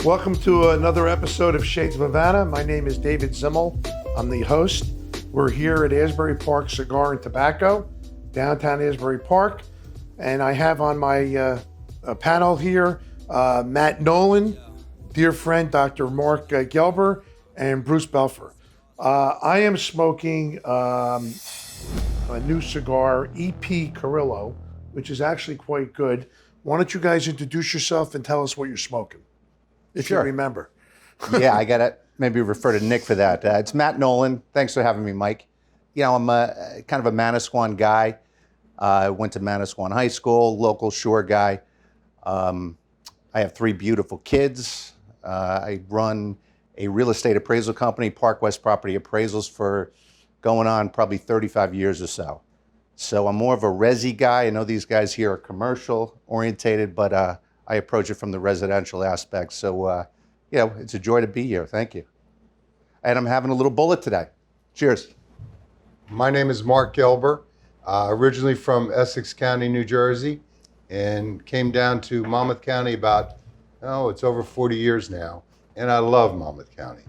Welcome to another episode of Shades of Havana. My name is David Zimmel. I'm the host. We're here at Asbury Park Cigar and Tobacco, downtown Asbury Park. And I have on my panel here, Matt Nolan, dear friend, Dr. Mark Gelber, and Bruce Belfer. I am smoking a new cigar, EP Carrillo, which is actually quite good. Why don't you guys introduce yourself and tell us what you're smoking, if you remember. Yeah, I got to maybe refer to Nick for that. It's Matt Nolan. Thanks for having me, Mike. You know, I'm kind of a Manasquan guy. I went to Manasquan High School, local shore guy. I have 3 beautiful kids. I run a real estate appraisal company, Park West Property Appraisals, for going on probably 35 years or so. So I'm more of a resi guy. I know these guys here are commercial orientated, but I approach it from the residential aspect. So, you know, it's a joy to be here. Thank you. And I'm having a little bullet today. Cheers. My name is Mark Gelber, originally from Essex County, New Jersey, and came down to Monmouth County about, it's over 40 years now, and I love Monmouth County.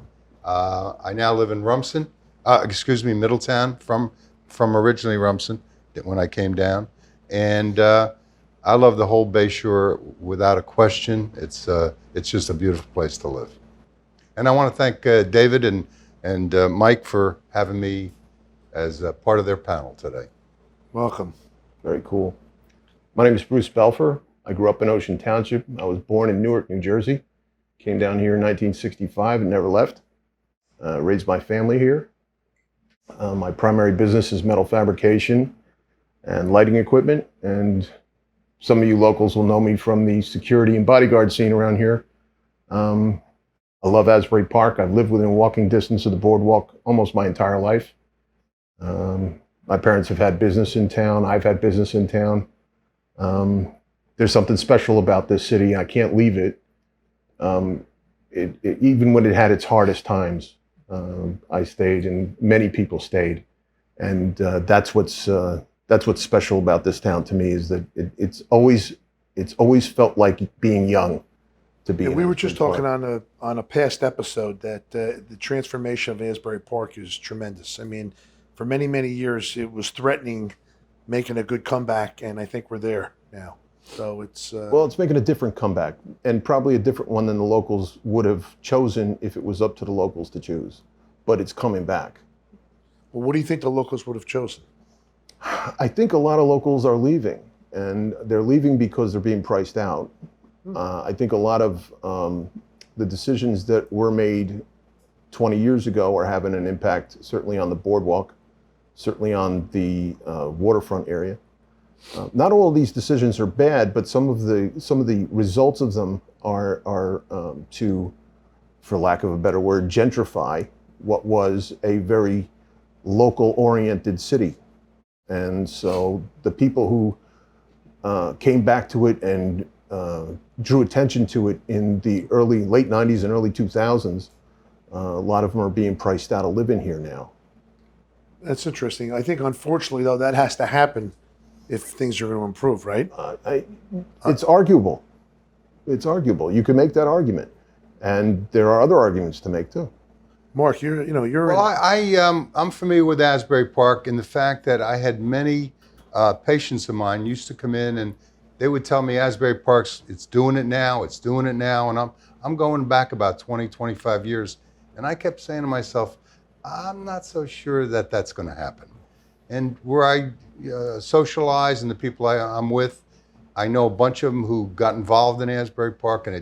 I now live in Middletown, from originally Rumson when I came down, and I love the whole Bayshore without a question. It's just a beautiful place to live. And I want to thank David and Mike for having me as part of their panel today. Welcome. Very cool. My name is Bruce Belfer. I grew up in Ocean Township. I was born in Newark, New Jersey. Came down here in 1965 and never left. Raised my family here. My primary business is metal fabrication and lighting equipment. And some of you locals will know me from the security and bodyguard scene around here. I love Asbury Park. I've lived within walking distance of the boardwalk almost my entire life. My parents have had business in town. I've had business in town. There's something special about this city. I can't leave it. Even when it had its hardest times, I stayed, and many people stayed. And that's what's special about this town to me, is that it's always felt like being young to be. Yeah, we were just talking on a past episode that the transformation of Asbury Park is tremendous. I mean, for many, many years it was threatening making a good comeback, and I think we're there now. So it's well, it's making a different comeback, and probably a different one than the locals would have chosen if it was up to the locals to choose. But it's coming back. Well, what do you think the locals would have chosen? I think a lot of locals are leaving, and they're leaving because they're being priced out. I think a lot of the decisions that were made 20 years ago are having an impact, certainly on the boardwalk, certainly on the waterfront area. Not all of these decisions are bad, but some of the results of them are to, for lack of a better word, gentrify what was a very local-oriented city. And so the people who came back to it and drew attention to it in the late 90s and early 2000s, a lot of them are being priced out of living here now. That's interesting. I think, unfortunately, though, that has to happen if things are going to improve, right? It's arguable. It's arguable. You can make that argument, and there are other arguments to make too. Mark, Well, I'm familiar with Asbury Park in the fact that I had many patients of mine used to come in and they would tell me Asbury Park's, it's doing it now, and I'm going back about 20, 25 years, and I kept saying to myself, I'm not so sure that that's going to happen. And where I socialize and the people I'm with, I know a bunch of them who got involved in Asbury Park, and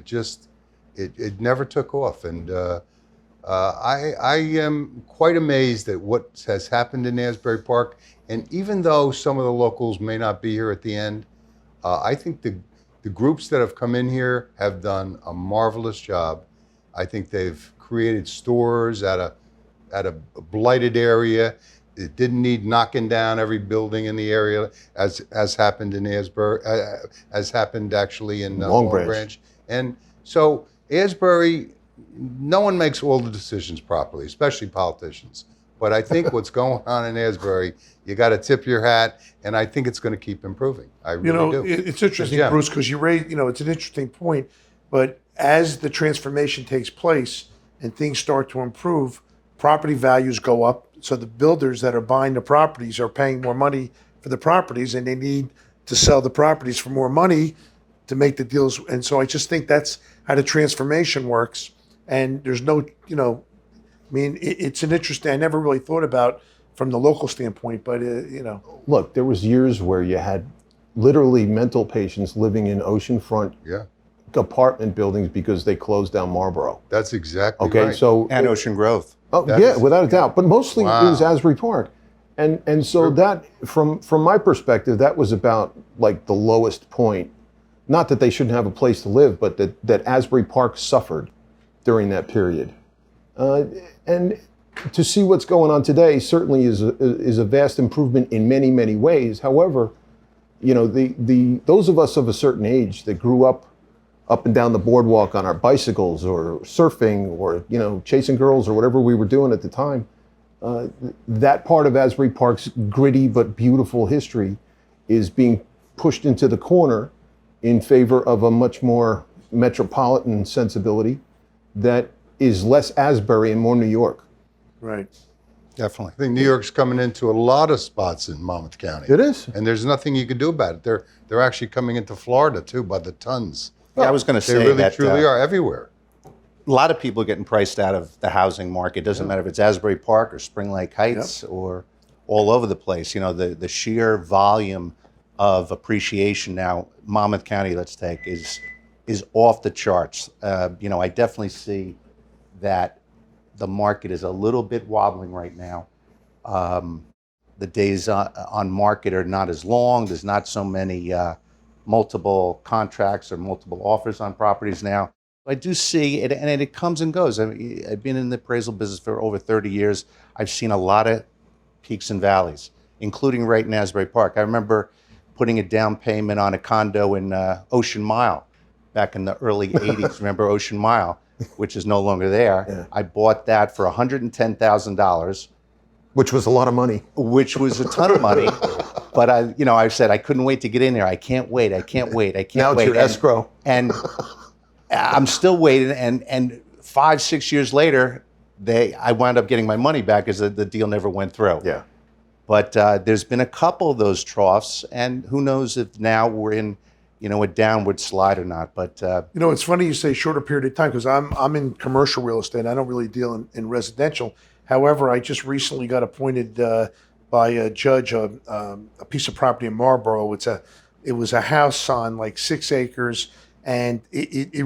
it never took off. And I am quite amazed at what has happened in Asbury Park. And even though some of the locals may not be here at the end, I think the groups that have come in here have done a marvelous job. I think they've created stores at a blighted area. It didn't need knocking down every building in the area, as happened in Asbury, as happened actually in Long Branch. And so Asbury, no one makes all the decisions properly, especially politicians. But I think what's going on in Asbury, you got to tip your hat, and I think it's going to keep improving. I really do. It's interesting, Bruce, because you raised, it's an interesting point. But as the transformation takes place and things start to improve, property values go up. So the builders that are buying the properties are paying more money for the properties, and they need to sell the properties for more money to make the deals. And so I just think that's how the transformation works. And there's no, I mean, it's an interesting, I never really thought about from the local standpoint, but, Look, there was years where you had literally mental patients living in oceanfront Yeah, apartment buildings because they closed down Marlboro. that's exactly Okay, right. so And Ocean Grove. oh That yeah, is- without a doubt. But mostly it was Wow. Asbury Park, and so that from my perspective, that was about like the lowest point. Not that they shouldn't have a place to live, but that Asbury Park suffered during that period. And to see what's going on today certainly is a vast improvement in many, many ways. However, those of us of a certain age that grew up and down the boardwalk on our bicycles or surfing or chasing girls or whatever we were doing at the time, that part of Asbury Park's gritty but beautiful history is being pushed into the corner in favor of a much more metropolitan sensibility that is less Asbury and more New York. right. Definitely. I think New York's coming into a lot of spots in Monmouth County. It is. And there's nothing you can do about it. They're actually coming into Florida too by the tons. Yeah, I was going to They say really that truly are everywhere. a lot of people are getting priced out of the housing market. It doesn't matter if it's Asbury Park or Spring Lake Heights or all over the place. The sheer volume of appreciation now, Monmouth County, let's take, is off the charts. I definitely see that the market is a little bit wobbling right now. The days on market are not as long. There's not so many multiple contracts or multiple offers on properties now. I do see it, and it comes and goes. I've been in the appraisal business for over 30 years. I've seen a lot of peaks and valleys, including right in Asbury Park. I remember putting a down payment on a condo in Ocean Mile back in the early 80s. Remember Ocean Mile, which is no longer there. Yeah. I bought that for $110,000, Which was a lot of money. which was a ton of money. But I said I couldn't wait to get in there. I can't wait. I can't wait. I can't Now it's wait. your escrow. And I'm still waiting. And 5-6 years later, I wound up getting my money back because the deal never went through. Yeah. But there's been a couple of those troughs, and who knows if now we're in, a downward slide or not. But It's funny you say shorter period of time because I'm in commercial real estate. I don't really deal in residential. However, I just recently got appointed by a judge a piece of property in Marlboro. It was a house on like 6 acres, and it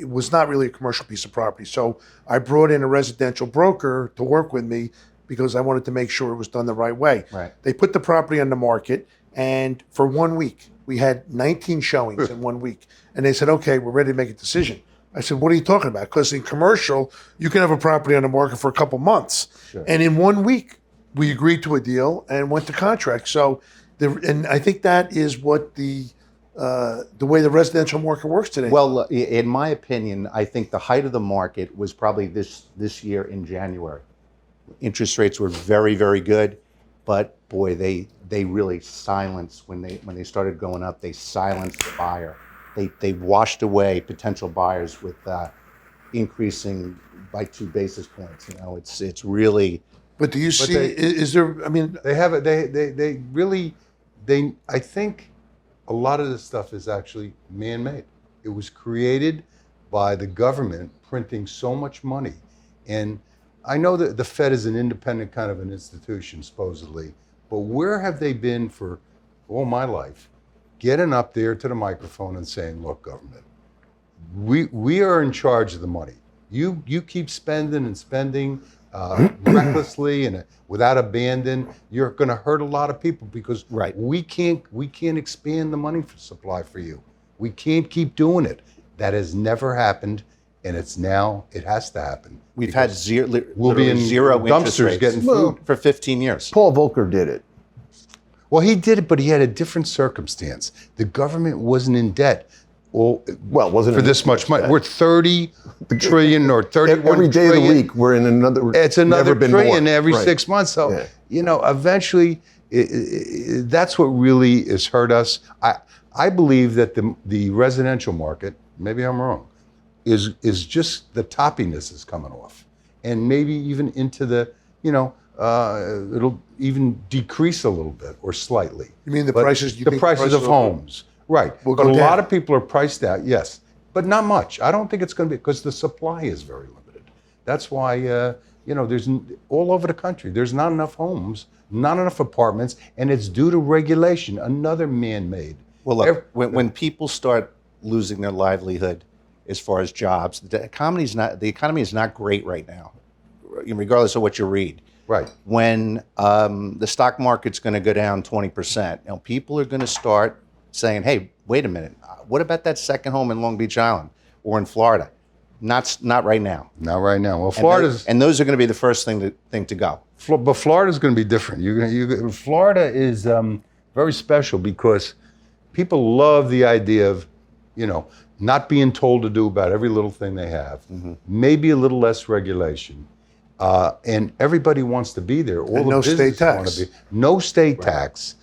was not really a commercial piece of property. So I brought in a residential broker to work with me because I wanted to make sure it was done the right way. Right. They put the property on the market, and for 1 week, we had 19 showings in 1 week. And they said, okay, we're ready to make a decision. I said, what are you talking about? Because in commercial, you can have a property on the market for a couple months. Sure. And in 1 week, we agreed to a deal and went to contract. So, and I think that is what the way the residential market works today. well, in my opinion, I think the height of the market was probably this year in January. Interest rates were very, very good, but boy, they really silenced when they started going up. They silenced the buyer. They washed away potential buyers with increasing by 2 basis points. It's really. But do you see? Is there? I mean, They have it. They really. I think a lot of this stuff is actually man-made. It was created by the government printing so much money, and I know that the Fed is an independent kind of an institution, supposedly, but where have they been for all my life? Getting up there to the microphone and saying, look, government, we are in charge of the money. You keep spending and spending recklessly and without abandon. You're going to hurt a lot of people because Right. we can't expand the money supply for you. We can't keep doing it. That has never happened, and it has to happen. We've had zero, We'll be in zero interest dumpsters rates getting food. Well, for 15 years. Paul Volcker did it. Well, he did it, but he had a different circumstance. The government wasn't in debt. Well, wasn't for in this much money. debt. We're 30 trillion or 31 Every day of the trillion. week, we're in another. It's another never been trillion more. every Right. 6 months. So, Yeah. eventually, that's what really has hurt us. I believe that the residential market, maybe I'm wrong, is just the toppiness is coming off, and maybe even into the, it'll even decrease a little bit or slightly. You mean the But prices? the prices of homes, right? Will But go a down. lot of people are priced out, yes, but not much. I don't think it's going to be, because the supply is very limited. That's why there's all over the country. There's not enough homes, not enough apartments, and it's due to regulation, another man-made. Well, look, when people start losing their livelihood as far as jobs, the economy is not great right now, regardless of what you read. Right. When the stock market's going to go down 20%, people are going to start saying, "Hey, wait a minute, what about that second home in Long Beach Island or in Florida?" Not right now. Not right now. Well, And those are going to be the first thing to go. But Florida's going to be different. Florida is very special because people love the idea of, not being told to do about every little thing they have. Mm-hmm. Maybe a little less regulation, and everybody wants to be there. All and the no state businesses tax. want to be. No state tax.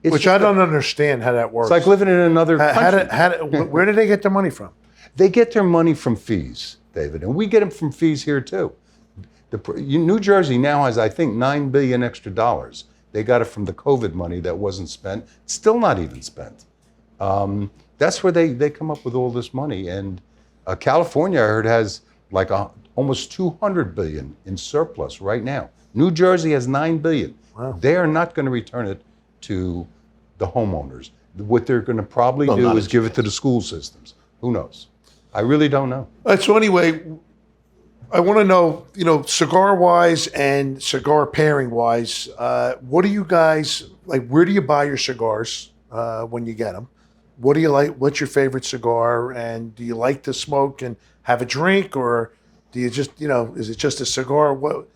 Which I don't understand how that works. It's like living in another country. Where do they get their money from? They get their money from fees, David, and we get them from fees here too. New Jersey now has, I think, $9 billion extra dollars. They got it from the COVID money that wasn't spent, still not even spent. That's where they come up with all this money. And California, I heard, has like almost $200 billion in surplus right now. New Jersey has $9 billion. Wow. They are not going to return it to the homeowners. What they're going to probably do is give it to the school systems. Who knows? I really don't know. So anyway, I want to know, cigar-wise and cigar pairing-wise, what do you guys, like, where do you buy your cigars when you get them? What do you like? What's your favorite cigar? And do you like to smoke and have a drink, or do you just, is it just a cigar? What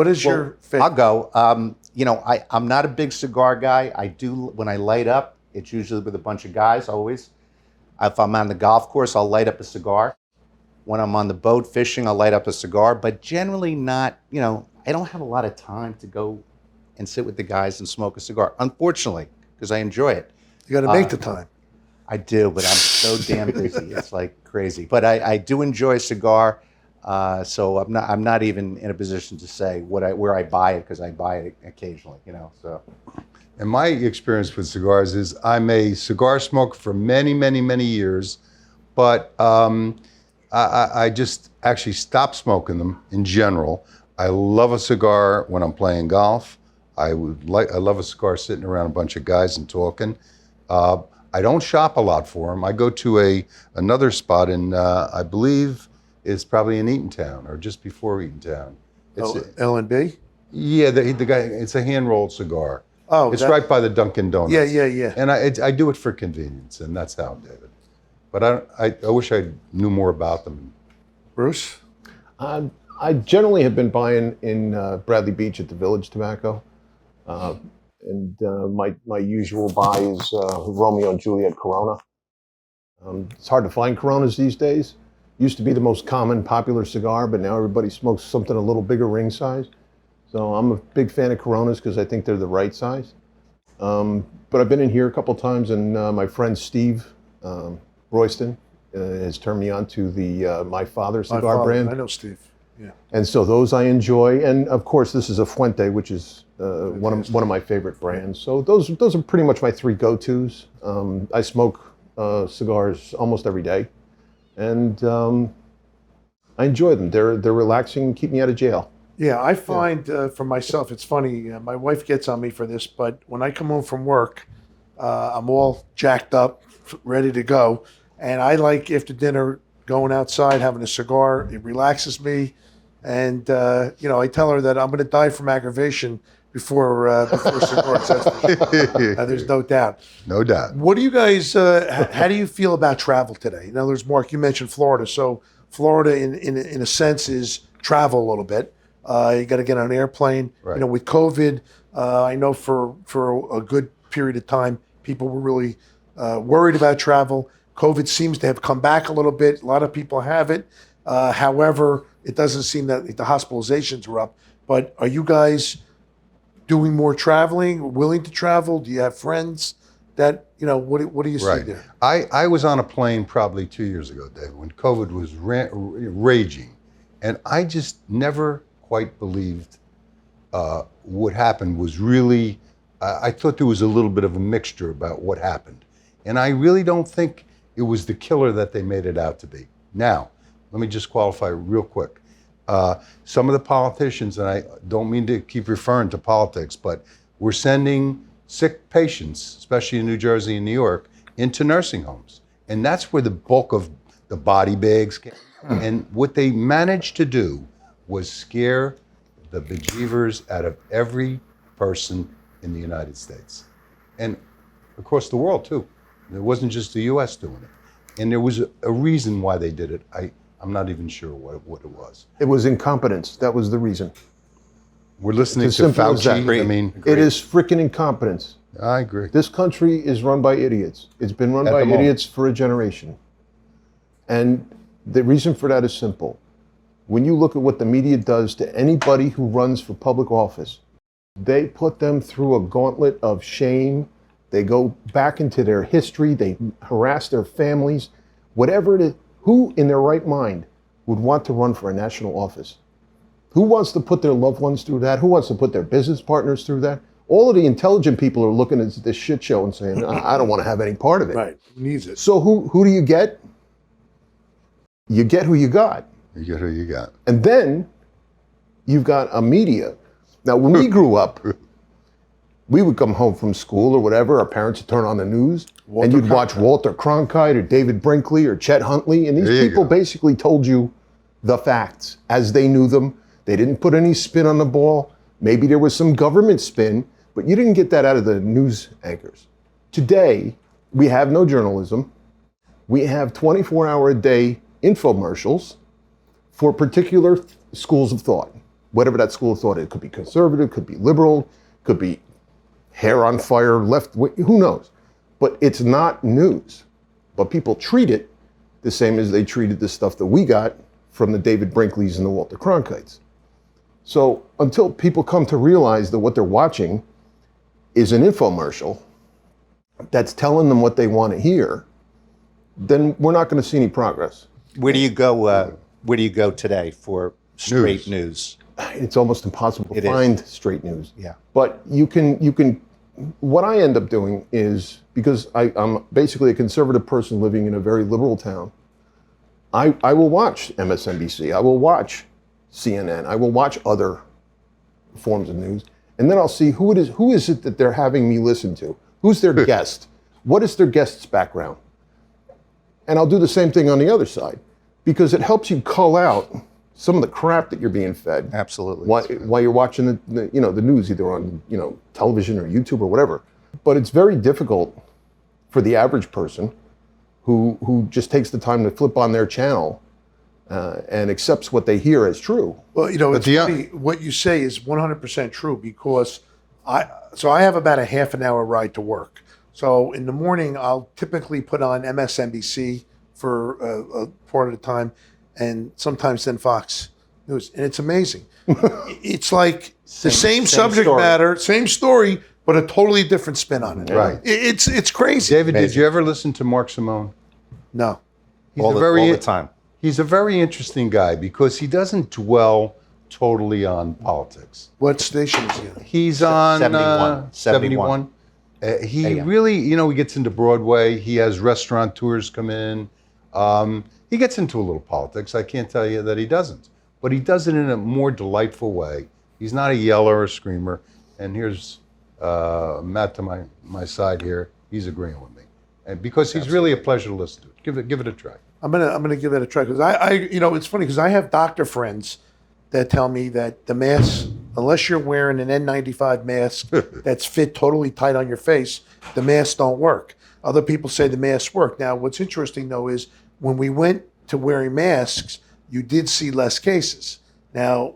is your favorite? I'll go. I'm not a big cigar guy. I do, when I light up, it's usually with a bunch of guys, always. If I'm on the golf course, I'll light up a cigar. When I'm on the boat fishing, I'll light up a cigar, but generally not, I don't have a lot of time to go and sit with the guys and smoke a cigar, unfortunately, because I enjoy it. You got to make the time. I do, but I'm so damn busy. It's like crazy. But I do enjoy a cigar, so I'm not even in a position to say where I buy it, because I buy it occasionally, so. And my experience with cigars is I'm a cigar smoker for many, many, many years, but I just actually stopped smoking them in general. I love a cigar when I'm playing golf. I love a cigar sitting around a bunch of guys and talking. I don't shop a lot for them. I go to another spot in, I believe it's probably in Eatontown or just before Eatontown. It's L&B? Yeah, the guy. It's a hand-rolled cigar. Oh, it's right by the Dunkin' Donuts. Yeah. And I do it for convenience, and that's how, David. But I wish I knew more about them. Bruce? I generally have been buying in Bradley Beach at the Village Tobacco. And my usual buy is Romeo and Juliet Corona. It's hard to find Coronas these days. Used to be the most common, popular cigar, but now everybody smokes something a little bigger ring size. So I'm a big fan of Coronas because I think they're the right size. But I've been in here a couple times, and my friend Steve Royston has turned me on to the My Father cigar brand. I know Steve. Yeah. And so those I enjoy, and of course this is a Fuente, which is one of my favorite brands. So those are pretty much my three go-tos. I smoke cigars almost every day, and I enjoy them. They're relaxing and keep me out of jail. Yeah, I find for myself, it's funny, my wife gets on me for this, but when I come home from work, I'm all jacked up, ready to go. And I like, after dinner, going outside, having a cigar. It relaxes me. And, I tell her that I'm going to die from aggravation before cigars. There's no doubt. No doubt. What do you guys, how do you feel about travel today? In other words, Mark, you mentioned Florida. So Florida, in a sense, is travel a little bit. You got to get on an airplane. Right. With COVID, I know for a good period of time, people were really worried about travel. COVID seems to have come back a little bit. A lot of people have it. However, it doesn't seem that the hospitalizations are up. But are you guys doing more traveling, willing to travel? Do you have friends that, what do you see Right. there? I was on a plane probably 2 years ago, Dave, when COVID was raging, and I just never quite believed what happened was really. I thought there was a little bit of a mixture about what happened, and I really don't think it was the killer that they made it out to be. Now, let me just qualify real quick. Some of the politicians, and I don't mean to keep referring to politics, but we're sending sick patients, especially in New Jersey and New York, into nursing homes. And that's where the bulk of the body bags came. And what they managed to do was scare the bejeevers out of every person in the United States. And across the world, too. It wasn't just the U.S. doing it. And there was a reason why they did it. I'm not even sure what it was. It was incompetence. That was the reason. We're listening It's to as simple as that. Fauci. I mean, It is freaking incompetence. I agree. This country is run by idiots. It's been run At by the moment. idiots for a generation. And the reason for that is simple. When you look at what the media does to anybody who runs for public office, they put them through a gauntlet of shame. They go back into their history. They harass their families. Whatever it is, who in their right mind would want to run for a national office? Who wants to put their loved ones through that? Who wants to put their business partners through that? All of the intelligent people are looking at this shit show and saying, I don't want to have any part of it. Right. Who needs it? So who do you get? You get who you got. You get who you got. And then you've got a media. Now, when we grew up, we would come home from school or whatever, our parents would turn on the news, and you'd watch Walter Cronkite or David Brinkley or Chet Huntley, and these There you people go. basically told you the facts as they knew them. They didn't put any spin on the ball. Maybe there was some government spin, but you didn't get that out of the news anchors. Today, we have no journalism. We have 24-hour-a-day infomercials for particular schools of thought. Whatever that school of thought is. It could be conservative, could be liberal, could be hair on fire, left, who knows? But it's not news. But people treat it the same as they treated the stuff that we got from the David Brinkleys and the Walter Cronkites. So until people come to realize that what they're watching is an infomercial that's telling them what they want to hear, then we're not going to see any progress. Where do you go? Where do you go today for straight news? It's almost impossible to It is. find straight news. Yeah. But you can. What I end up doing is, because I'm basically a conservative person living in a very liberal town, I will watch MSNBC, I will watch CNN, I will watch other forms of news, and then I'll see who is it that they're having me listen to? Who's their guest? What is their guest's background? And I'll do the same thing on the other side, because it helps you cull out some of the crap that you're being fed. Absolutely. While you're watching the news, either on television or YouTube or whatever. But it's very difficult for the average person who just takes the time to flip on their channel and accepts what they hear as true. Well, it's funny. What you say is 100% true, because I have about a half an hour ride to work. So in the morning, I'll typically put on MSNBC for a part of the time, and sometimes then Fox News. And it's amazing. It's like the same subject story. matter, same story, but a totally different spin on it. Right. It's crazy. David, did you ever listen to Mark Simone? No. He's all the time. He's a very interesting guy because he doesn't dwell totally on politics. What station is he on? He's on 71. 71. He really, he gets into Broadway. He has restaurateurs come in. He gets into a little politics. I can't tell you that he doesn't. But he does it in a more delightful way. He's not a yeller or a screamer. And here's Matt to my side here. He's agreeing with me. And because he's really a pleasure to listen to. Give it a try. I'm gonna give it a try, because I it's funny because I have doctor friends that tell me that the mask, unless you're wearing an N95 mask that's fit totally tight on your face, the masks don't work. Other people say the masks work. Now, what's interesting though is when we went to wearing masks, you did see less cases. Now,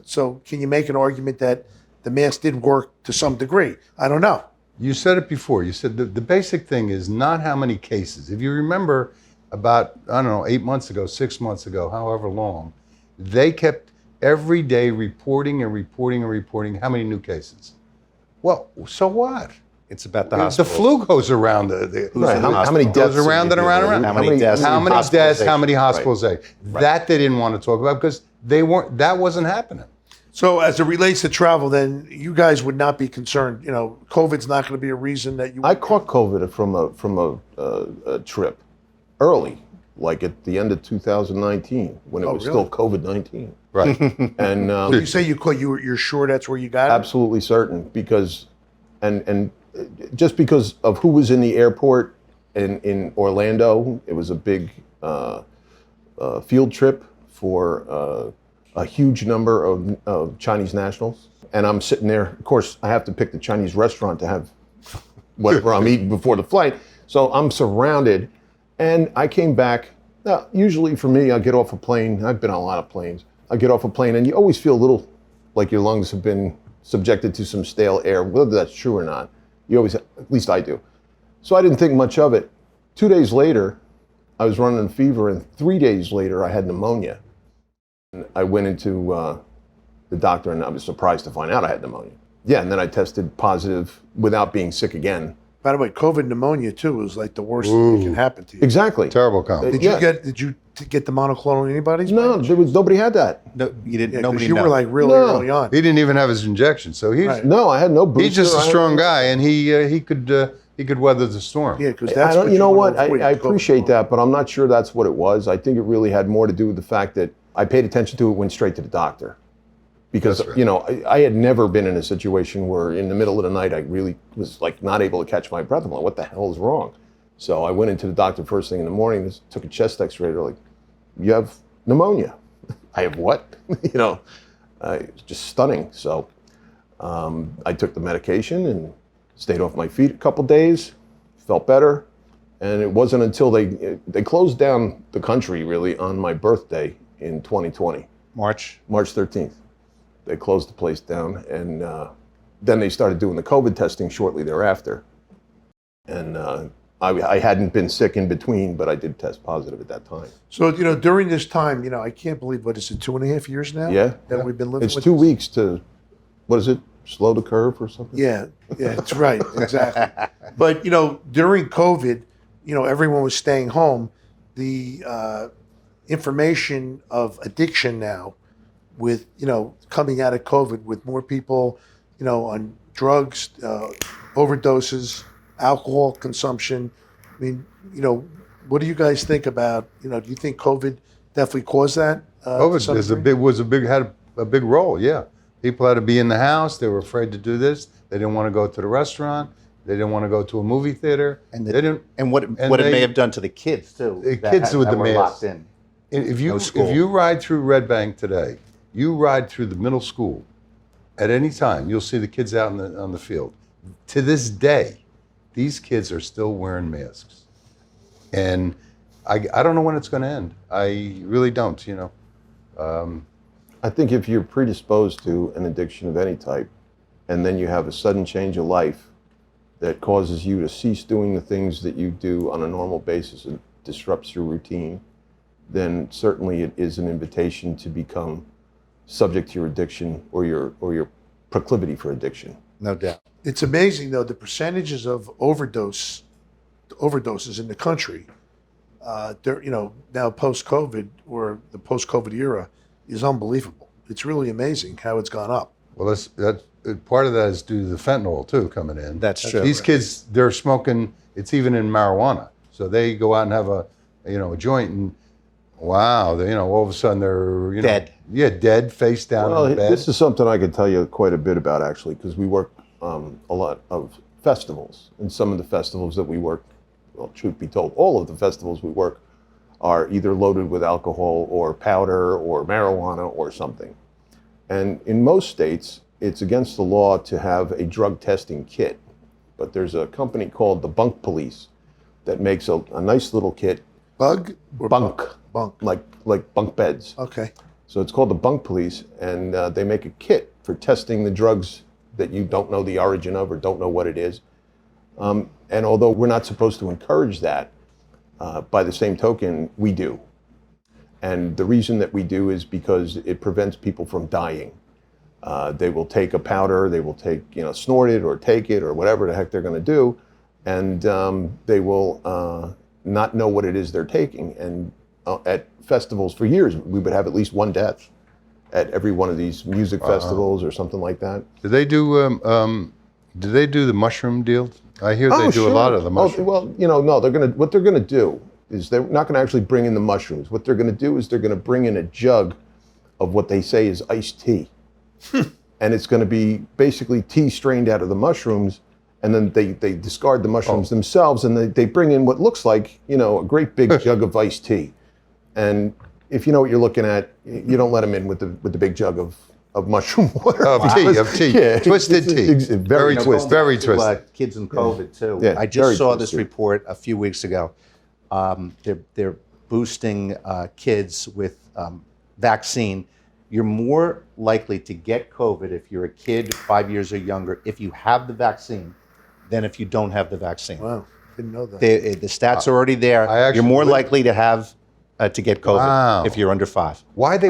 so can you make an argument that the mask did work to some degree? I don't know. You said it before. You said the basic thing is not how many cases. If you remember about, 8 months ago, 6 months ago, however long, they kept every day reporting how many new cases. Well, so what? It's about the The hospitals. flu goes around. Right. How many goes deaths around and around and around. How many deaths? How many deaths? How many hospitalizations. hospitalizations? That they didn't want to talk about because that wasn't happening. So as it relates to travel, then you guys would not be concerned. COVID's not going to be a reason that you. I caught COVID from a trip early, like at the end of 2019 when it was really? still COVID-19. Right. And You say you're sure that's where you got it? absolutely certain because, and just because of who was in the airport in Orlando, it was a big field trip for a huge number of Chinese nationals. And I'm sitting there, of course, I have to pick the Chinese restaurant to have whatever I'm eating before the flight. So I'm surrounded, and I came back. Now, usually for me, I get off a plane. I've been on a lot of planes. I get off a plane, and you always feel a little like your lungs have been subjected to some stale air, whether that's true or not. You always, at least I do. So I didn't think much of it. 2 days later, I was running a fever, and 3 days later, I had pneumonia. And I went into the doctor, and I was surprised to find out I had pneumonia. Yeah, and then I tested positive without being sick again. By the way, COVID pneumonia too is like the worst thing that can happen to you. Exactly. Terrible comment. Did Yeah. you get the monoclonal antibodies? No, nobody had that. No, you didn't. Yeah, 'cause nobody you know. were like really No. early on. He didn't even have his injection, so he's Right. No, I had no booster. he's just a I had- strong guy, and he could weather the storm. Yeah, because I that's don't, what you know wanna what? avoid, I COVID appreciate pneumonia. that, but I'm not sure that's what it was. I think it really had more to do with the fact that I paid attention to it, went straight to the doctor. Because, That's right. I had never been in a situation where in the middle of the night I really was like not able to catch my breath. I'm like, what the hell is wrong? So I went into the doctor first thing in the morning, took a chest x-ray. They're like, you have pneumonia. I have what? It's just stunning. So I took the medication and stayed off my feet a couple days, felt better. And it wasn't until they closed down the country really on my birthday in 2020, March. March 13th. They closed the place down, and then they started doing the COVID testing shortly thereafter. And I hadn't been sick in between, but I did test positive at that time. So during this time, I can't believe what is it, 2.5 years now? Yeah. that we've been living. It's with 2 this? weeks to, what is it, slow the curve or something? Yeah, that's right, exactly. But during COVID, everyone was staying home. The information of addiction now, with coming out of COVID, with more people, on drugs, overdoses, alcohol consumption. I mean, what do you guys think about? Do you think COVID definitely caused that? COVID had a big role. Yeah, people had to be in the house. They were afraid to do this. They didn't want to go to the restaurant. They didn't want to go to a movie theater. And they didn't. And what it may have done to the kids too. The kids with the were masks. locked in. If No school. you ride through Red Bank today, you ride through the middle school, at any time you'll see the kids out on the field. To this day, these kids are still wearing masks, and I don't know when it's going to end. I really don't. I think if you're predisposed to an addiction of any type, and then you have a sudden change of life that causes you to cease doing the things that you do on a normal basis and disrupts your routine, then certainly it is an invitation to become subject to your addiction or your proclivity for addiction. No doubt. It's amazing though the percentages of overdoses in the country. Now post-COVID or the post-COVID era is unbelievable. It's really amazing how it's gone up. Well, that part of that is due to the fentanyl too coming in. That's true. These kids, they're smoking. It's even in marijuana. So they go out and have a joint, and wow, all of a sudden they're Dead. Yeah, dead, face down Well, in bed. this is something I could tell you quite a bit about actually, because we work a lot of festivals, and some of the festivals that we work, well, truth be told, all of the festivals we work are either loaded with alcohol or powder or marijuana or something. And in most states, it's against the law to have a drug testing kit. But there's a company called the Bunk Police that makes a nice little kit. Bug or Bunk. Bunk. Like bunk beds. Okay. So it's called the Bunk Police, and they make a kit for testing the drugs that you don't know the origin of or don't know what it is. And although we're not supposed to encourage that, by the same token, we do. And the reason that we do is because it prevents people from dying. They will take a powder, they will take, snort it or take it or whatever the heck they're going to do, and they will not know what it is they're taking. And at festivals for years, we would have at least one death at every one of these music festivals or something like that. Do they do the mushroom deal? I hear they do a lot of the mushrooms. Well, no, what they're gonna do is they're not gonna actually bring in the mushrooms. What they're gonna do is they're gonna bring in a jug of what they say is iced tea. And it's gonna be basically tea strained out of the mushrooms, and then they discard the mushrooms themselves, and they bring in what looks like, a great big jug of iced tea. And if you know what you're looking at, you don't let them in with the big jug of mushroom water. Of tea. Yeah, Twisted tea. Very twisted. Very twisted. Kids and COVID too. Yeah, I just saw very this twisted. report a few weeks ago. They're boosting kids with vaccine. You're more likely to get COVID if you're a kid 5 years or younger if you have the vaccine than if you don't have the vaccine. Wow, didn't know that. The stats are already there. You're more likely to have to get COVID if you're under 5. Why they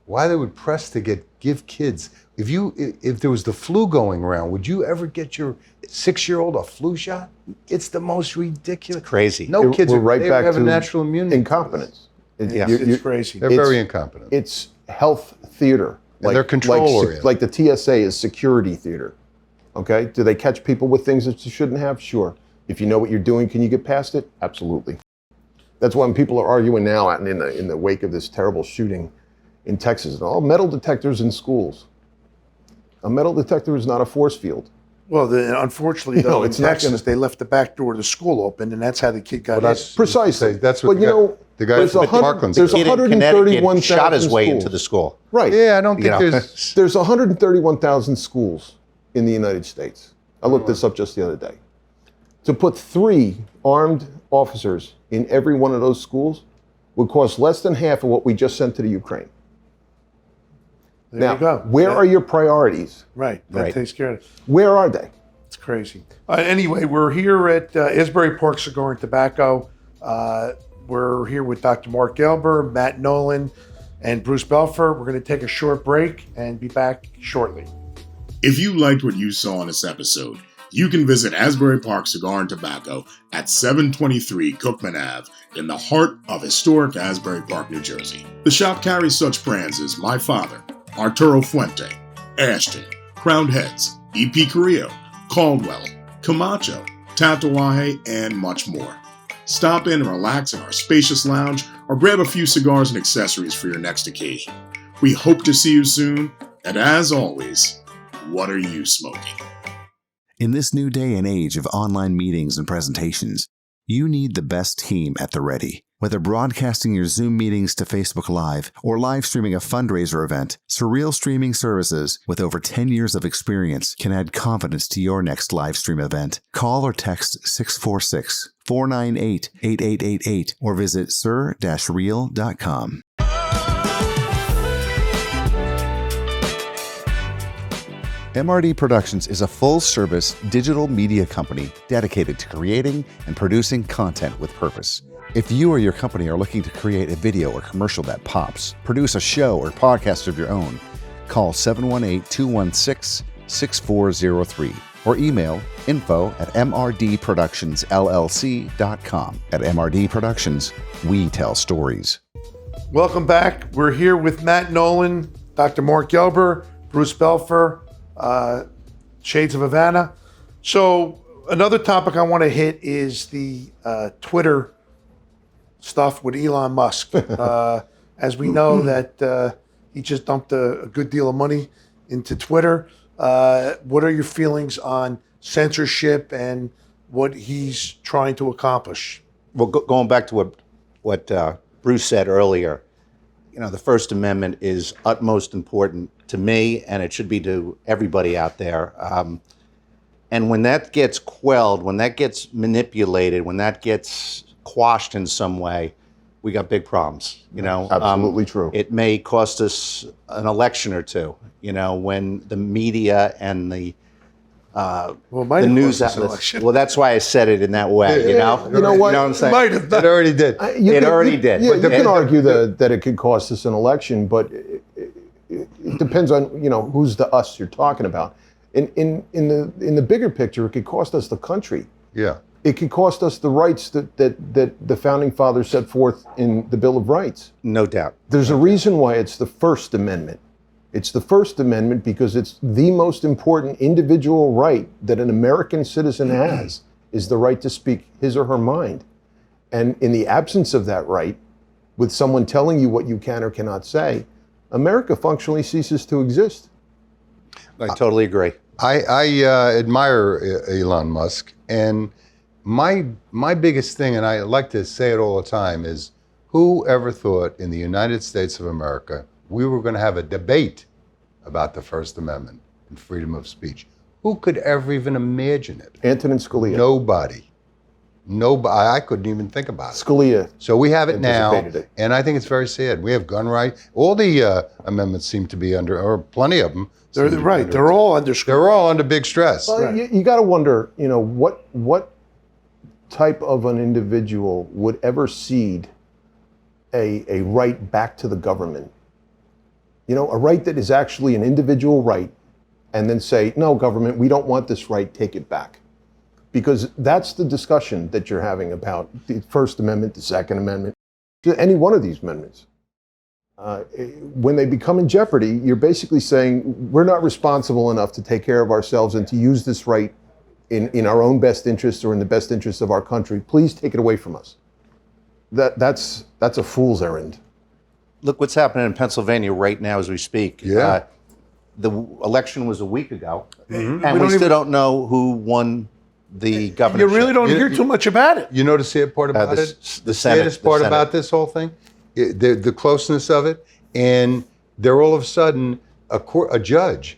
Why they would press to give kids, if there was the flu going around, would you ever get your 6-year-old a flu shot? It's the most ridiculous. Crazy. No kids We're right they back have a to natural immunity. incompetence. It's crazy. They're very incompetent. It's health theater. And they're control-oriented. Like the TSA is security theater. Okay? Do they catch people with things that you shouldn't have? Sure. If you know what you're doing, can you get past it? Absolutely. That's why when people are arguing now in the wake of this terrible shooting in Texas, metal detectors in schools. A metal detector is not a force field. Well, unfortunately, though, in it's not Texas, they left the back door of the school open, and that's how the kid got in. Precisely. That's what the guy there's from 100 Parkland's there's doing. Kid in 131,000 Connecticut shot his way schools. into the school. Right. Yeah, I don't think there's... There's 131,000 schools in the United States. I looked this up just the other day. To put 3 armed officers in every one of those schools would cost less than half of what we just sent to the Ukraine. There you go. Where are your priorities? Right. That takes care of it. Where are they? It's crazy. Anyway, we're here at Asbury Park Cigar and Tobacco. We're here with Dr. Mark Gelber, Matt Nolan, and Bruce Belfer. We're going to take a short break and be back shortly. If you liked what you saw in this episode, you can visit Asbury Park Cigar and Tobacco at 723 Cookman Ave in the heart of historic Asbury Park, New Jersey. The shop carries such brands as My Father, Arturo Fuente, Ashton, Crowned Heads, E.P. Carrillo, Caldwell, Camacho, Tatuaje, and much more. Stop in and relax in our spacious lounge or grab a few cigars and accessories for your next occasion. We hope to see you soon, and as always, what are you smoking? In this new day and age of online meetings and presentations, you need the best team at the ready. Whether broadcasting your Zoom meetings to Facebook Live or live streaming a fundraiser event, Surreal Streaming Services, with over 10 years of experience, can add confidence to your next live stream event. Call or text 646-498-8888 or visit sur-real.com. MRD Productions is a full-service digital media company dedicated to creating and producing content with purpose. If you or your company are looking to create a video or commercial that pops, produce a show or podcast of your own, call 718-216-6403 or email info@mrdproductionsllc.com. At MRD Productions, we tell stories. Welcome back. We're here with Matt Nolan, Dr. Mark Gelber, Bruce Belfer, Shades of Havana. So another topic I want to hit is the Twitter stuff with Elon Musk. As we know that he just dumped a good deal of money into Twitter. What are your feelings on censorship and what he's trying to accomplish? Well, going back to what Bruce said earlier, the First Amendment is utmost important to me, and it should be to everybody out there. And when that gets quelled, when that gets manipulated, when that gets quashed in some way, we got big problems. Absolutely true. It may cost us an election or two. When the media and the news outlets. Well, that's why I said it in that way. You know what? You know what I'm saying? Might have It already did. It already did. Yeah, you can argue that it could cost us an election, but it depends on who's the us you're talking about. In the bigger picture, it could cost us the country. Yeah. It could cost us the rights that the founding fathers set forth in the Bill of Rights. No doubt. There's a reason why it's the First Amendment. It's the First Amendment because it's the most important individual right that an American citizen has, is the right to speak his or her mind. And in the absence of that right, with someone telling you what you can or cannot say, America functionally ceases to exist. I totally agree. I admire Elon Musk, and my biggest thing, and I like to say it all the time, is who ever thought in the United States of America we were going to have a debate about the First Amendment and freedom of speech? Who could ever even imagine it? Antonin Scalia. Nobody. I couldn't even think about it. Scalia. So we have it now, anticipated it. and I think it's very sad. We have gun rights. All the amendments seem to be under, or plenty of them. They're right. They're all under scrutiny. They're all under big stress. Well, you got to wonder, what type of an individual would ever cede a right back to the government? A right that is actually an individual right, and then say, no, government, we don't want this right, take it back. Because that's the discussion that you're having about the First Amendment, the Second Amendment, any one of these amendments. When they become in jeopardy, you're basically saying we're not responsible enough to take care of ourselves and to use this right in our own best interests or in the best interests of our country. Please take it away from us. That's a fool's errand. Look what's happening in Pennsylvania right now as we speak. Yeah. The election was a week ago, and we still don't know who won the governorship. You really don't hear too much about it. You know the sad part about it? The Senate, saddest part the Senate. about this whole thing? The closeness of it. And they're all of a sudden, a judge,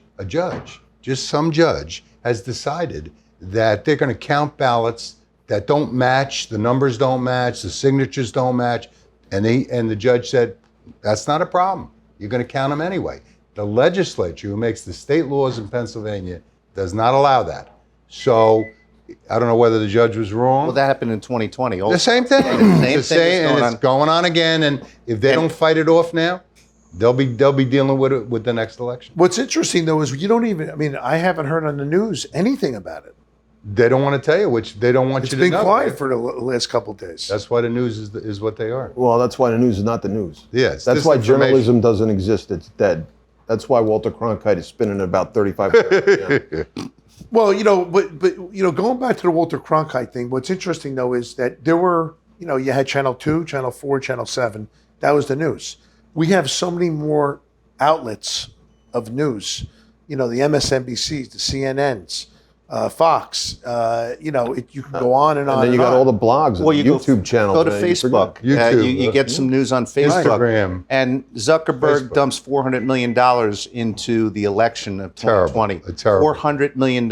just some judge, has decided that they're going to count ballots that don't match, the numbers don't match, the signatures don't match. And the judge said, that's not a problem. You're going to count them anyway. The legislature, who makes the state laws in Pennsylvania, does not allow that. So I don't know whether the judge was wrong. Well, that happened in 2020. Also. The same thing. Same thing is and it's going on again. And if they don't fight it off now, they'll be dealing with it with the next election. What's interesting, though, is you don't even, I haven't heard on the news anything about it. They don't want to tell you, which they don't want you to know. It's been quiet for the last couple of days. That's why the news is what they are. Well, that's why the news is not the news. Yes. That's why journalism doesn't exist. It's dead. That's why Walter Cronkite is spinning at about 35. Well, but going back to the Walter Cronkite thing, what's interesting, though, is that there were, you had Channel 2, Channel 4, Channel 7. That was the news. We have so many more outlets of news. The MSNBCs, the CNNs, Fox. You can go on and on. And then you got all the blogs, and you YouTube channels. Go to Facebook. You get some news on Facebook. Instagram. And Zuckerberg dumps $400 million into the election of 2020. Terrible. $400 million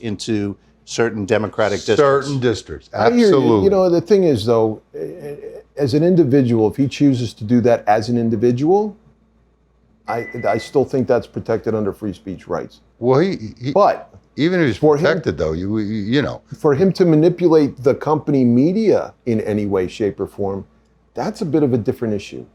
into certain Democratic districts. Certain districts. I hear you. Absolutely. The thing is, though, as an individual, if he chooses to do that as an individual, I still think that's protected under free speech rights. Well, But even if he's for protected, though, for him to manipulate the company media in any way, shape, or form, that's a bit of a different issue.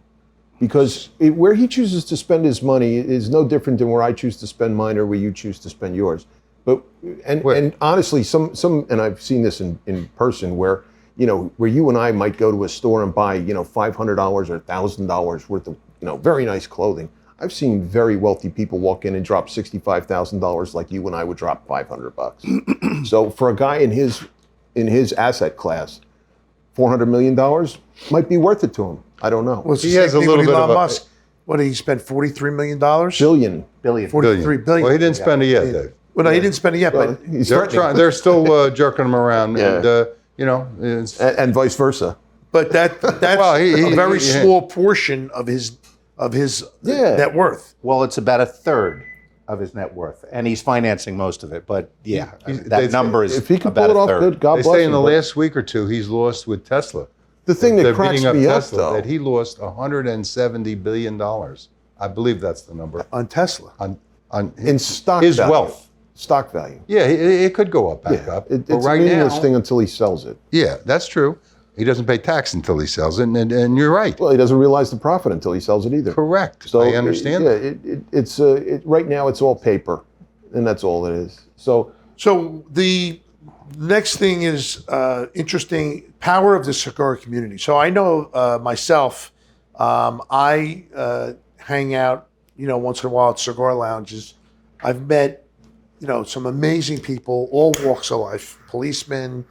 Because where he chooses to spend his money is no different than where I choose to spend mine or where you choose to spend yours. But and honestly, some and I've seen this in person where where you and I might go to a store and buy $500 or $1,000 worth of very nice clothing. I've seen very wealthy people walk in and drop $65,000 like you and I would drop $500. So for a guy in his asset class, $400 million might be worth it to him. I don't know. Well, it's the He same has a thing little with bit of Elon a- Musk. What did he spend? $43 million? Billion. $43 billion. Well, he didn't spend it yet, Dave. Well, no, he didn't spend it yet, Well, but he's They're threatening. trying. They're still jerking him around, Yeah. and it's, And vice versa. that's Well, a very small portion of his net worth. Well, it's about a third of his net worth, and he's financing most of it. But yeah, They- that number is If he can about pull it a off, third. good. God they bless say him. in the But last week or two he's lost with Tesla. the thing that They're cracks beating up me up, Tesla, though, that he lost $170 billion. I believe that's the number On Tesla. on in stock his value. wealth. Stock value. Yeah, it could go up back Yeah, up. it's but a right meaningless now, thing until he sells it. yeah, that's true. He doesn't pay tax until he sells it, and you're right. Well, he doesn't realize the profit until he sells it either. Correct. So I understand. It's right now it's all paper, and that's all it is. So the next thing is interesting power of the cigar community. So I know myself, I hang out, once in a while at cigar lounges. I've met, some amazing people, all walks of life, policemen,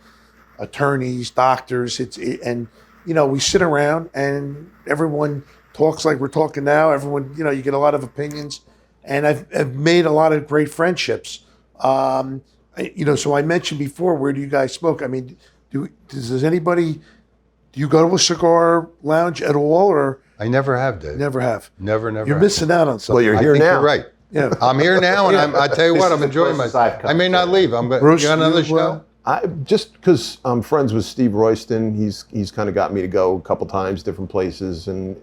attorneys, doctors. We sit around and everyone talks like we're talking now. Everyone, you get a lot of opinions, and I've made a lot of great friendships. So I mentioned before, where do you guys smoke? I mean, do you go to a cigar lounge at all, or? I never have, Dave. Never have. Never. You're have. missing out on something. well, you're I here think now. You're right. Yeah. I'm here now, and I tell you what, I'm enjoying closest myself. I've come I may not to. leave. I'm going. Bruce, You got another you, show? Just because I'm friends with Steve Royston, he's kind of got me to go a couple times, different places, and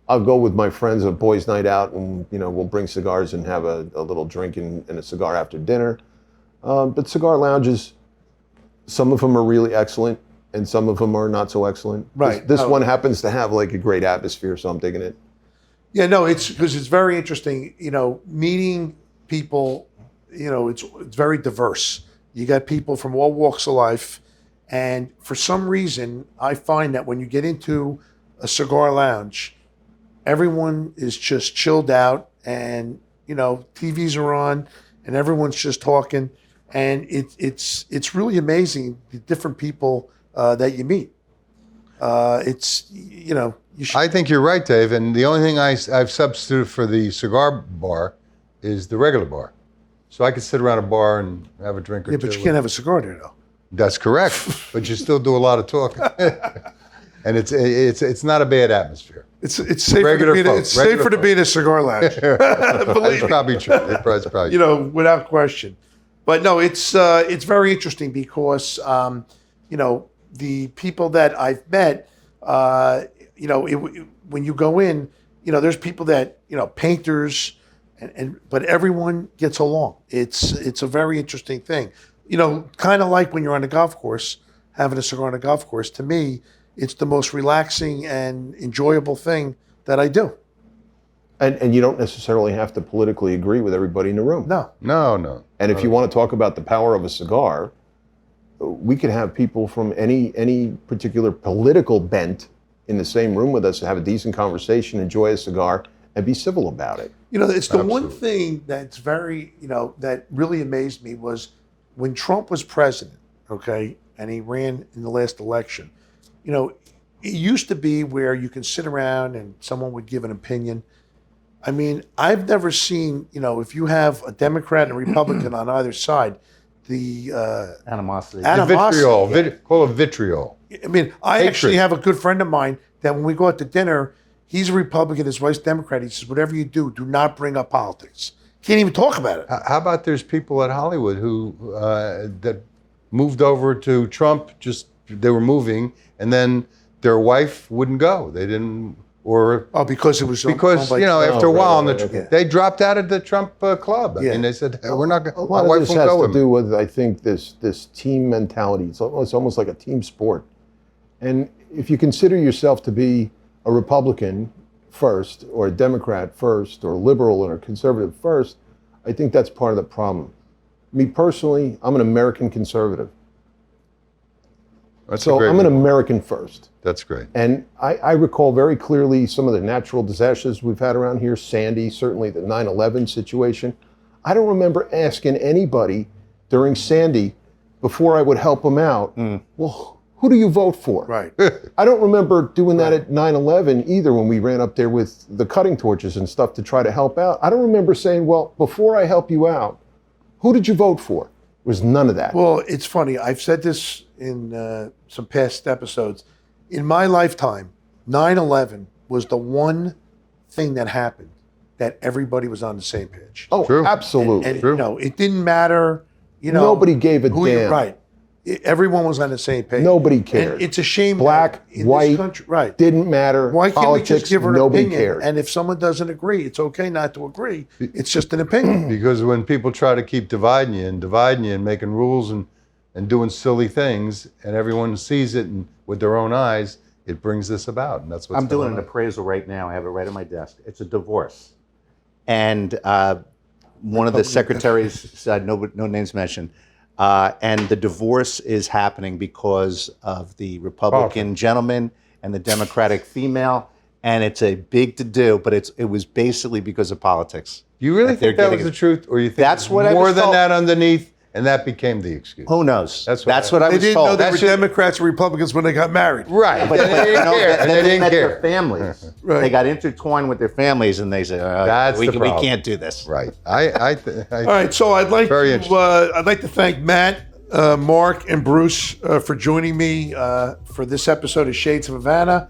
I'll go with my friends, a boys' night out, and we'll bring cigars and have a little drink and a cigar after dinner. But cigar lounges, some of them are really excellent, and some of them are not so excellent. Right. This one happens to have like a great atmosphere, so I'm digging it. Yeah, no, it's because it's very interesting, meeting people, it's very diverse. You got people from all walks of life. And for some reason, I find that when you get into a cigar lounge, everyone is just chilled out and, TVs are on and everyone's just talking. And it's really amazing, the different people that you meet. You should. I think you're right, Dave. And the only thing I've substituted for the cigar bar is the regular bar. So I could sit around a bar and have a drink or two. Yeah, but you can't have a cigar there, though. That's correct. But you still do a lot of talking. And it's not a bad atmosphere. It's safer Regular to be folks, regular to be in a cigar lounge. That's Believe me. probably true. That's probably true. Without question. But no, it's very interesting because the people that I've met, when you go in, there's people that painters, but everyone gets along. It's a very interesting thing. Kind of like when you're on a golf course, having a cigar on a golf course. To me, it's the most relaxing and enjoyable thing that I do. And you don't necessarily have to politically agree with everybody in the room. No. And if you want to talk about the power of a cigar, we could have people from any particular political bent in the same room with us, have a decent conversation, enjoy a cigar, and be civil about it. It's the one Absolutely. thing that's very, that really amazed me was when Trump was president, okay, and he ran in the last election. It used to be where you can sit around and someone would give an opinion. I mean, I've never seen, if you have a Democrat and a Republican on either side, the Animosity. The vitriol. Call it vitriol. I mean, I Hatred. actually have a good friend of mine that when we go out to dinner, he's a Republican, his wife's Democrat. He says, whatever you do not bring up politics. Can't even talk about it. How about there's people at Hollywood who that moved over to Trump, they were moving, and then their wife wouldn't go. They didn't, or Because it was because owned by after a while, right. they dropped out of the Trump club. I Yeah. mean, they said we're not going. A My lot wife of this won't has go to with do me. with, I think, this team mentality. It's almost like a team sport. And if you consider yourself to be a Republican first, or a Democrat first, or a liberal or a conservative first, I think that's part of the problem. Me personally, I'm an American conservative. That's So a great I'm an report. American first. That's great. And I recall very clearly some of the natural disasters we've had around here, Sandy, certainly the 9/11 situation. I don't remember asking anybody during Sandy before I would help them out, well, who do you vote for? Right. I don't remember doing that at 9/11 either when we ran up there with the cutting torches and stuff to try to help out. I don't remember saying, well, before I help you out, who did you vote for? There was none of that. Well, it's funny. I've said this in some past episodes. In my lifetime, 9/11 was the one thing that happened that everybody was on the same page. Oh, True. absolutely. And True. it didn't matter. Nobody gave a who you- damn. right. Everyone was on the same page. Nobody And cared. it's a shame. Black, that in white, this country, right? didn't matter. Why can't Politics, we just give her an nobody opinion? cared. And if someone doesn't agree, it's okay not to agree. It's just an opinion. Because when people try to keep dividing you and making rules and doing silly things, and everyone sees it and with their own eyes, it brings this about, and that's what's I'm doing going an on. appraisal right now. I have it right on my desk. It's a divorce. And one of the secretaries said, no names mentioned, and the divorce is happening because of the Republican gentleman and the Democratic female, and it's a big to-do, but it was basically because of politics. Do you really think that was the truth, or you think That's what I was more than told. that underneath, and that became the excuse? Who knows? That's That's what what I They was didn't told. know they were That's just- Democrats or Republicans when they got married. Right. But they didn't no, care. then They they didn't met care. their families. Right. They got intertwined with their families, and they said, That's we the problem. can't do this." Right. All right, so I'd like Very I'd like to thank Matt, Mark, and Bruce for joining me for this episode of Shades of Havana.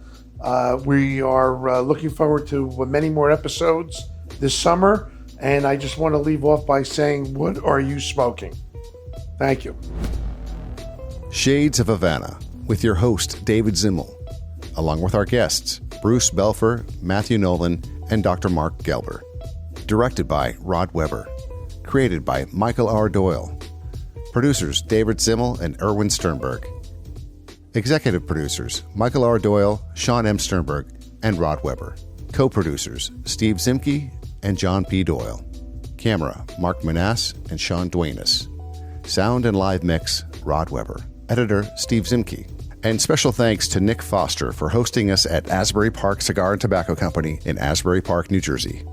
We are looking forward to many more episodes this summer, and I just want to leave off by saying, what are you smoking? Thank you. Shades of Havana, with your host, David Zimmel, along with our guests, Bruce Belfer, Matthew Nolan, and Dr. Mark Gelber. Directed by Rod Weber. Created by Michael R. Doyle. Producers, David Zimmel and Erwin Sternberg. Executive producers, Michael R. Doyle, Sean M. Sternberg, and Rod Weber. Co-producers, Steve Zimke and John P. Doyle. Camera, Mark Manass and Sean Duenas. Sound and live mix, Rod Weber. Editor, Steve Zimke. And special thanks to Nick Foster for hosting us at Asbury Park Cigar and Tobacco Company in Asbury Park, New Jersey.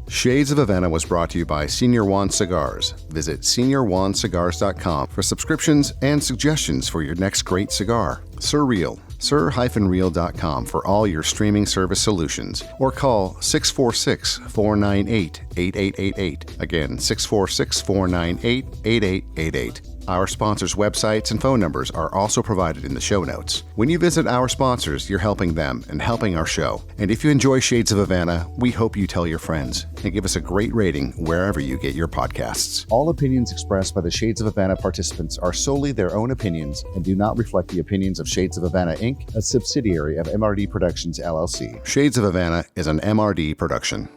Shades of Havana was brought to you by Senior Juan Cigars. Visit SeniorJuanCigars.com for subscriptions and suggestions for your next great cigar. Surreal, sir-real.com for all your streaming service solutions. Or call 646-498-8888. Again, 646-498-8888. Our sponsors' websites and phone numbers are also provided in the show notes. When you visit our sponsors, you're helping them and helping our show. And if you enjoy Shades of Havana, we hope you tell your friends and give us a great rating wherever you get your podcasts. All opinions expressed by the Shades of Havana participants are solely their own opinions and do not reflect the opinions of Shades of Havana, Inc., a subsidiary of MRD Productions, LLC. Shades of Havana is an MRD production.